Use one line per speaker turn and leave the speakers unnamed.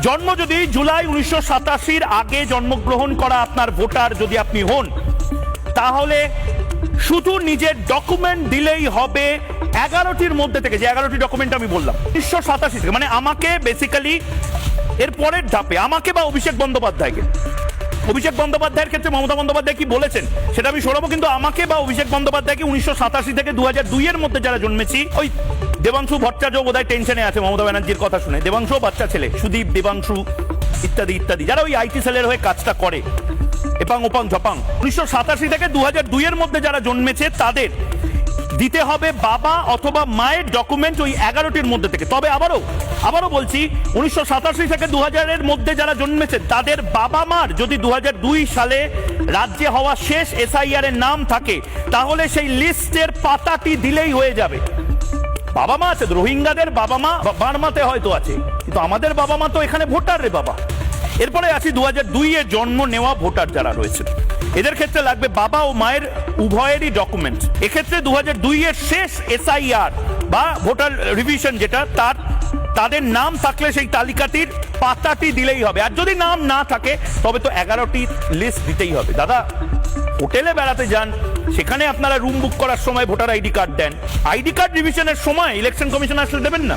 জন্ম যদি জুলাই 1987 আগে জন্মগ্রহণ করা আপনার ভোটার যদি আপনি হন, তাহলে শুধু নিজের ডকুমেন্ট দিলেই হবে 11টির মধ্যে থেকে, যে 11টি ডকুমেন্ট আমি বললাম 1987 থেকে, মানে আমাকে বেসিক্যালি এর পরের ধাপে আমাকে বা অভিষেক বন্দ্যোপাধ্যায়কে, অভিষেক বন্দ্যোপাধ্যায়ের ক্ষেত্রে মমতা বন্দ্যোপাধ্যায় কি বলেছেন সেটা আমি শোনাবো, কিন্তু আমাকে বা অভিষেক বন্দ্যোপাধ্যায়কে 1987 থেকে 2002 এর মধ্যে যারা জন্মেছি, ওই দেবাংশু ভট্টাচার্য বোধহয় টেনশনে আছে মমতা ব্যানার্জির কথা শুনে, দেবাংশু বাচ্চা ছেলে, সুদীপ, দেবাংশু ইত্যাদি ইত্যাদি, যারা ওই আইটি সেলের হয়ে কাজটা করে, এপাং ওপাং ঝপাং, 1987 থেকে 2002 এর মধ্যে যারা জন্মেছে তাদের দিতে হবে বাবা অথবা মায়ের ডকুমেন্ট ওই 11টির মধ্যে থেকে। তবে আবারও বলছি, 1987 থেকে 2000 এর মধ্যে যারা জন্মেছে তাদের বাবা মার যদি 2002 সালে রাজ্যে হওয়া শেষ এসআইআর এর নাম থাকে, তাহলে সেই লিস্টের পাতাটি দিলেই হয়ে যাবে। বাবা মা আছে, রোহিঙ্গাদের বাবা মা বার্মাতে হয়তো আছে, কিন্তু আমাদের বাবা মা তো এখানে ভোটার রে বাবা। এরপরে আছি 2002 এ জন্ম নেওয়া ভোটার যারা রয়েছে, এদের ক্ষেত্রে লাগবে বাবা ও মায়ের উভয়েরই ডকুমেন্টস। এক্ষেত্রে 2002 এর শেষ এসআইআর বা ভোটার রিভিশন যেটা, তাদের নাম থাকলে সেই তালিকাটির পাতাটি দিলেই হবে। আর যদি নাম না থাকে তবে তো 11টি লিস্ট দিতেই হবে। দাদা, হোটেলে বেড়াতে যান, সেখানে আপনারা রুম বুক করার সময় ভোটার আইডি কার্ড দেন, আইডি কার্ড রিভিশনের সময় ইলেকশন কমিশন আসলে দেবেন না?